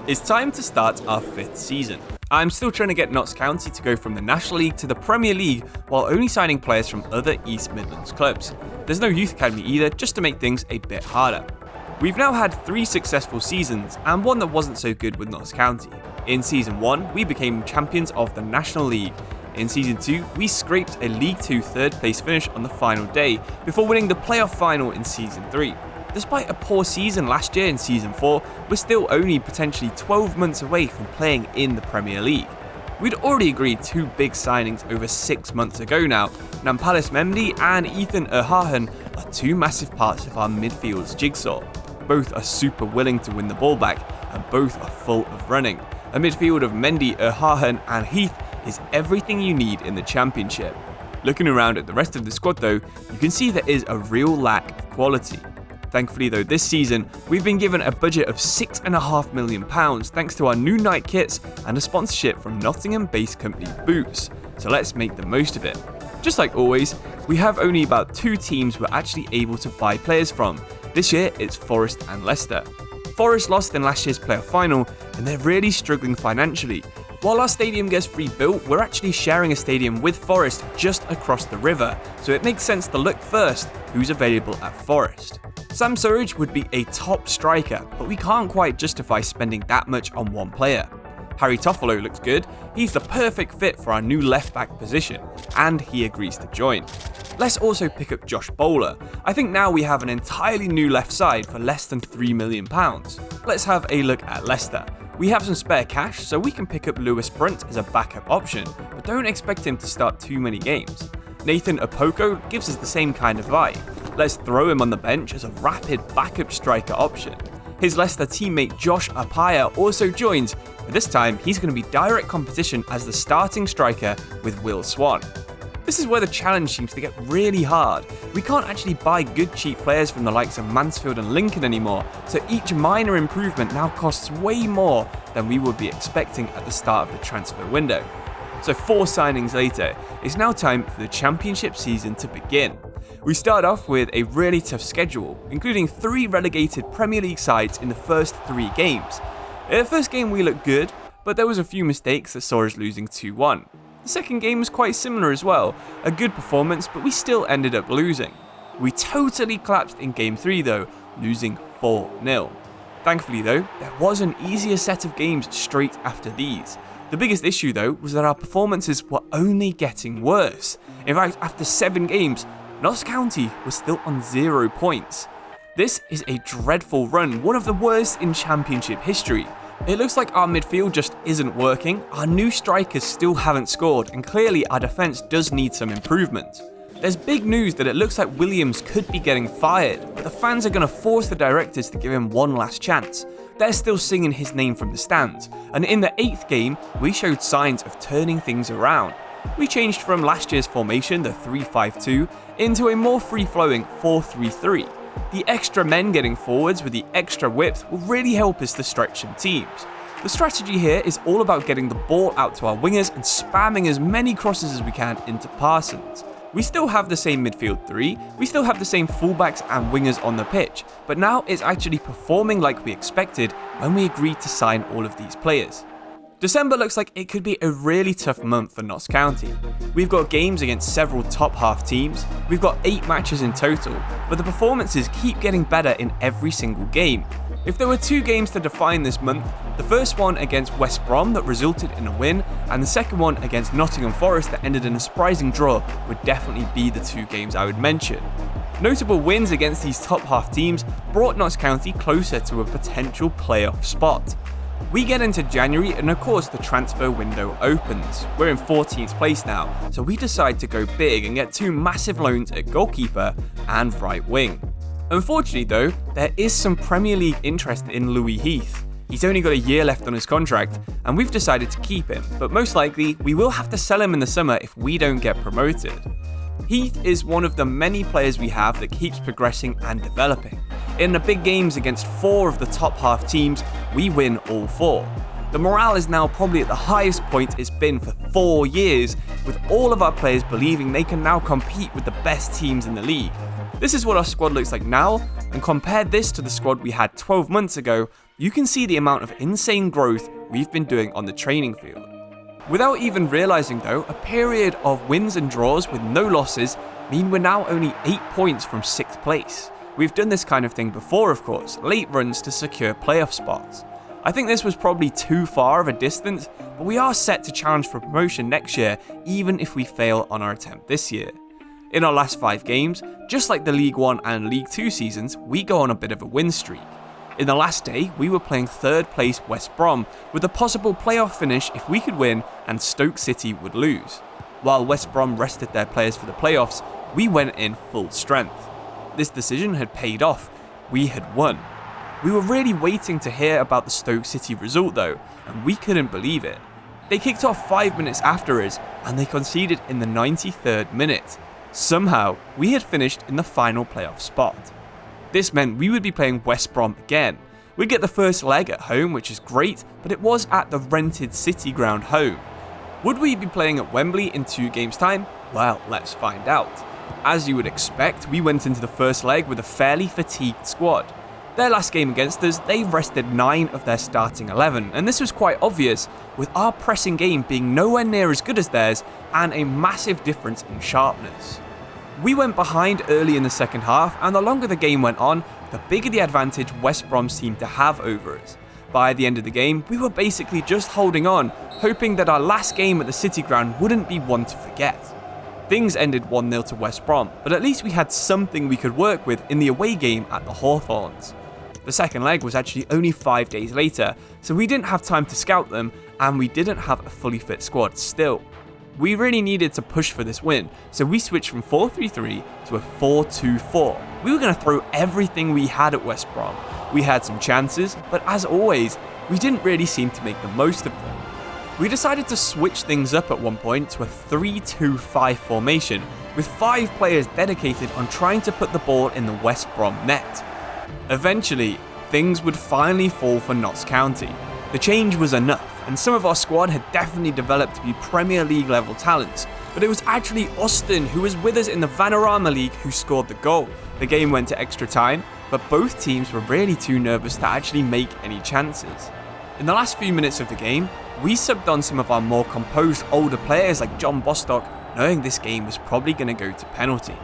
It's time to start our 5th season. I'm still trying to get Notts County to go from the National League to the Premier League while only signing players from other East Midlands clubs. There's no youth academy either, just to make things a bit harder. We've now had 3 successful seasons and one that wasn't so good with Notts County. In Season 1, we became champions of the National League. In Season 2, we scraped a League 2 third place finish on the final day before winning the playoff final in Season 3. Despite a poor season last year in Season 4, we're still only potentially 12 months away from playing in the Premier League. We'd already agreed 2 big signings over 6 months ago now. Nampalis Memdi and Ethan Erhagen are 2 massive parts of our midfield's jigsaw. Both are super willing to win the ball back and both are full of running. A midfield of Mendy, Erhagen and Heath is everything you need in the Championship. Looking around at the rest of the squad though, you can see there is a real lack of quality. Thankfully though, this season, we've been given a budget of £6.5 million thanks to our new night kits and a sponsorship from Nottingham-based company Boots, so let's make the most of it. Just like always, we have only about 2 teams we're actually able to buy players from. This year, it's Forest and Leicester. Forest lost in last year's playoff final, and they're really struggling financially. While our stadium gets rebuilt, we're actually sharing a stadium with Forest just across the river, so it makes sense to look first who's available at Forest. Sam Surridge would be a top striker, but we can't quite justify spending that much on one player. Harry Toffolo looks good, he's the perfect fit for our new left back position, and he agrees to join. Let's also pick up Josh Bowler. I think now we have an entirely new left side for less than £3 million. Let's have a look at Leicester. We have some spare cash, so we can pick up Lewis Brunt as a backup option, but don't expect him to start too many games. Nathan Opoko gives us the same kind of vibe. Let's throw him on the bench as a rapid backup striker option. His Leicester teammate Josh Apaya also joins, but this time he's going to be direct competition as the starting striker with Will Swan. This is where the challenge seems to get really hard. We can't actually buy good cheap players from the likes of Mansfield and Lincoln anymore, so each minor improvement now costs way more than we would be expecting at the start of the transfer window. So 4 signings later, it's now time for the Championship season to begin. We start off with a really tough schedule, including 3 relegated Premier League sides in the first 3 games. In the first game we looked good, but there was a few mistakes that saw us losing 2-1. The second game was quite similar as well, a good performance, but we still ended up losing. We totally collapsed in game 3 though, losing 4-0. Thankfully though, there was an easier set of games straight after these. The biggest issue though was that our performances were only getting worse. In fact, after 7 games, Notts County was still on 0 points. This is a dreadful run, one of the worst in Championship history. It looks like our midfield just isn't working, our new strikers still haven't scored, and clearly our defence does need some improvement. There's big news that it looks like Williams could be getting fired, but the fans are going to force the directors to give him one last chance. They're still singing his name from the stands, and in the 8th game, we showed signs of turning things around. We changed from last year's formation, the 3-5-2, into a more free-flowing 4-3-3. The extra men getting forwards with the extra width will really help us to stretch some teams. The strategy here is all about getting the ball out to our wingers and spamming as many crosses as we can into Parsons. We still have the same midfield 3, we still have the same fullbacks and wingers on the pitch, but now it's actually performing like we expected when we agreed to sign all of these players. December looks like it could be a really tough month for Notts County. We've got games against several top half teams, we've got 8 matches in total, but the performances keep getting better in every single game. If there were 2 games to define this month, the first one against West Brom that resulted in a win, and the second one against Nottingham Forest that ended in a surprising draw would definitely be the 2 games I would mention. Notable wins against these top half teams brought Notts County closer to a potential playoff spot. We get into January and of course the transfer window opens. We're in 14th place now, so we decide to go big and get 2 massive loans at goalkeeper and right wing. Unfortunately though, there is some Premier League interest in Louis Heath. He's only got a year left on his contract, and we've decided to keep him, but most likely we will have to sell him in the summer if we don't get promoted. Heath is one of the many players we have that keeps progressing and developing. In the big games against 4 of the top half teams, we win all 4. The morale is now probably at the highest point it's been for 4 years, with all of our players believing they can now compete with the best teams in the league. This is what our squad looks like now, and compare this to the squad we had 12 months ago, you can see the amount of insane growth we've been doing on the training field. Without even realising though, a period of wins and draws with no losses mean we're now only 8 points from 6th place. We've done this kind of thing before, of course, late runs to secure playoff spots. I think this was probably too far of a distance, but we are set to challenge for promotion next year, even if we fail on our attempt this year. In our last 5 games, just like the League 1 and League 2 seasons, we go on a bit of a win streak. In the last day, we were playing 3rd place West Brom, with a possible playoff finish if we could win and Stoke City would lose. While West Brom rested their players for the playoffs, we went in full strength. This decision had paid off. We had won. We were really waiting to hear about the Stoke City result though, and we couldn't believe it. They kicked off 5 minutes after us, and they conceded in the 93rd minute. Somehow, we had finished in the final playoff spot. This meant we would be playing West Brom again. We'd get the first leg at home, which is great, but it was at the rented City ground home. Would we be playing at Wembley in 2 games' time? Well, let's find out. As you would expect, we went into the first leg with a fairly fatigued squad. Their last game against us, they rested 9 of their starting 11, and this was quite obvious, with our pressing game being nowhere near as good as theirs and a massive difference in sharpness. We went behind early in the second half, and the longer the game went on, the bigger the advantage West Brom seemed to have over us. By the end of the game, we were basically just holding on, hoping that our last game at the City ground wouldn't be one to forget. Things ended 1-0 to West Brom, but at least we had something we could work with in the away game at the Hawthorns. The second leg was actually only 5 days later, so we didn't have time to scout them, and we didn't have a fully fit squad still. We really needed to push for this win, so we switched from 4-3-3 to a 4-2-4. We were going to throw everything we had at West Brom. We had some chances, but as always, we didn't really seem to make the most of them. We decided to switch things up at one point to a 3-2-5 formation, with 5 players dedicated on trying to put the ball in the West Brom net. Eventually, things would finally fall for Notts County. The change was enough, and some of our squad had definitely developed to be Premier League level talents, but it was actually Austin, who was with us in the Vanarama League, who scored the goal. The game went to extra time, but both teams were really too nervous to actually make any chances. In the last few minutes of the game, we subbed on some of our more composed older players like John Bostock, knowing this game was probably going to go to penalties.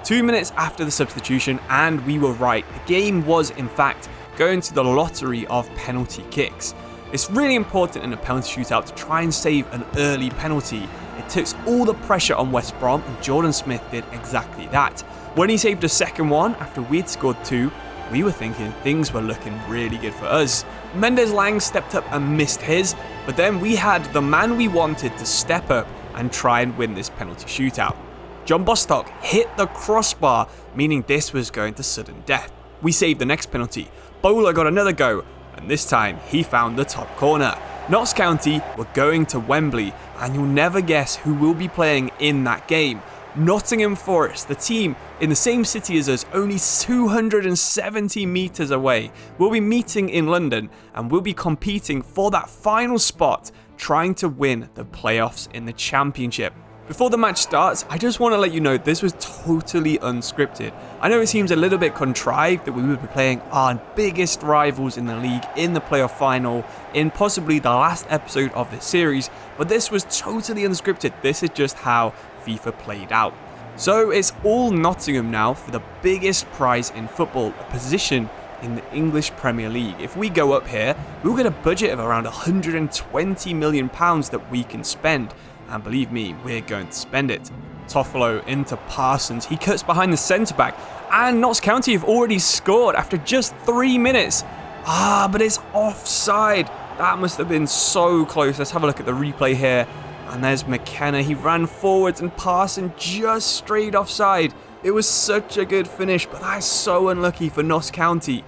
2 minutes after the substitution, and we were right, the game was in fact going to the lottery of penalty kicks. It's really important in a penalty shootout to try and save an early penalty. It takes all the pressure on West Brom, and Jordan Smith did exactly that. When he saved a second one after we'd scored 2, we were thinking things were looking really good for us. Mendes Lang stepped up and missed his, but then we had the man we wanted to step up and try and win this penalty shootout. John Bostock hit the crossbar, meaning this was going to sudden death. We saved the next penalty. Bowler got another go, and this time he found the top corner. Notts County were going to Wembley, and you'll never guess who will be playing in that game. Nottingham Forest, the team in the same city as us, only 270 metres away, will be meeting in London and will be competing for that final spot, trying to win the playoffs in the Championship. Before the match starts, I just want to let you know this was totally unscripted. I know it seems a little bit contrived that we would be playing our biggest rivals in the league in the playoff final in possibly the last episode of this series, but this was totally unscripted. This is just how FIFA played out. So it's all Nottingham now for the biggest prize in football, a position in the English Premier League. If we go up here, we'll get a budget of around £120 million that we can spend. And believe me, we're going to spend it. Toffolo into Parsons. He cuts behind the centre-back. And Notts County have already scored after just 3 minutes. But it's offside. That must have been so close. Let's have a look at the replay here. And there's McKenna. He ran forwards and Parsons just straight offside. It was such a good finish, but that's so unlucky for Notts County.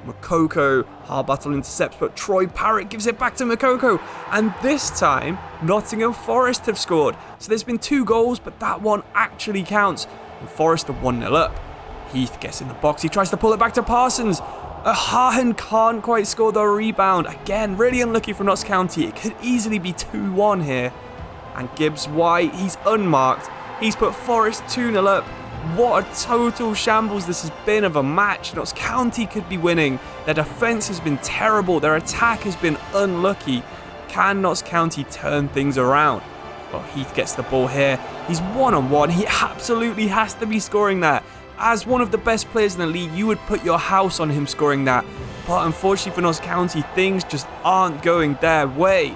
Makoko, Harbottle intercepts, but Troy Parrott gives it back to Makoko. And this time, Nottingham Forest have scored. So there's been 2 goals, but that one actually counts. And Forest are 1-0 up. Heath gets in the box. He tries to pull it back to Parsons. Hahan can't quite score the rebound. Again, really unlucky for Notts County. It could easily be 2-1 here. And Gibbs White, he's unmarked. He's put Forest 2-0 up. What a total shambles this has been of a match. Notts County could be winning. Their defence has been terrible. Their attack has been unlucky. Can Notts County turn things around? Well, Heath gets the ball here. He's one-on-one. He absolutely has to be scoring that. As one of the best players in the league, you would put your house on him scoring that. But unfortunately for Notts County, things just aren't going their way.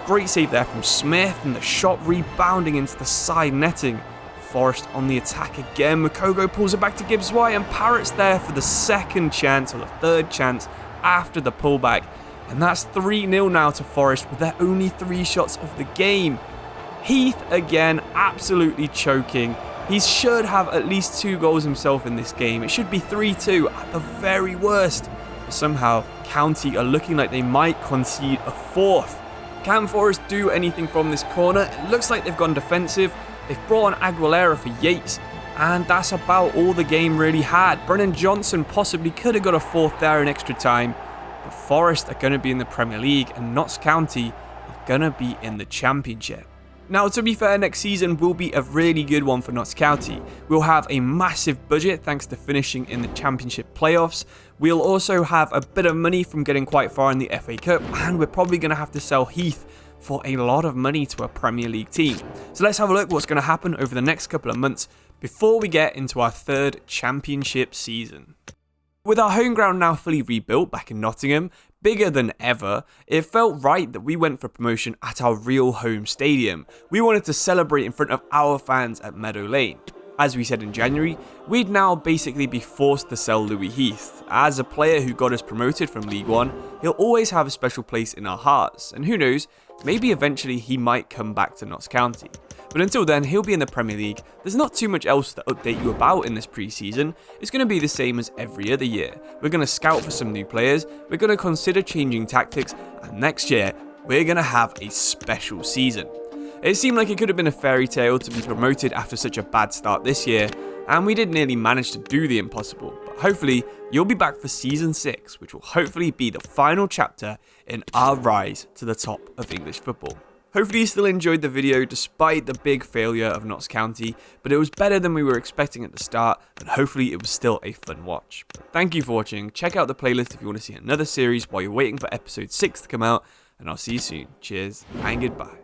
Great save there from Smith, and the shot rebounding into the side netting. Forest on the attack again. Mukogo pulls it back to Gibbs White, and Parrott's there for the second chance, or the third chance, after the pullback. And that's 3-0 now to Forest with their only 3 shots of the game. Heath again, absolutely choking. He should have at least 2 goals himself in this game. It should be 3-2 at the very worst. But somehow, County are looking like they might concede a 4th. Can Forest do anything from this corner? It looks like they've gone defensive. They've brought on Aguilera for Yates. And that's about all the game really had. Brennan Johnson possibly could have got a 4th there in extra time. But Forest are going to be in the Premier League, and Notts County are going to be in the Championship. Now, to be fair, next season will be a really good one for Notts County. We'll have a massive budget thanks to finishing in the Championship playoffs. We'll also have a bit of money from getting quite far in the FA Cup, and we're probably going to have to sell Heath for a lot of money to a Premier League team. So let's have a look what's going to happen over the next couple of months before we get into our 3rd Championship season. With our home ground now fully rebuilt back in Nottingham, bigger than ever, it felt right that we went for promotion at our real home stadium. We wanted to celebrate in front of our fans at Meadow Lane. As we said in January, we'd now basically be forced to sell Louis Heath. As a player who got us promoted from League One, he'll always have a special place in our hearts, and who knows, maybe eventually he might come back to Notts County. But until then, he'll be in the Premier League. There's not too much else to update you about in this pre-season. It's going to be the same as every other year. We're going to scout for some new players, we're going to consider changing tactics, and next year, we're going to have a special season. It seemed like it could have been a fairy tale to be promoted after such a bad start this year, and we did nearly manage to do the impossible. But hopefully, you'll be back for Season 6, which will hopefully be the final chapter in our rise to the top of English football. Hopefully you still enjoyed the video despite the big failure of Notts County, but it was better than we were expecting at the start, and hopefully it was still a fun watch. Thank you for watching. Check out the playlist if you want to see another series while you're waiting for episode 6 to come out, and I'll see you soon. Cheers and goodbye.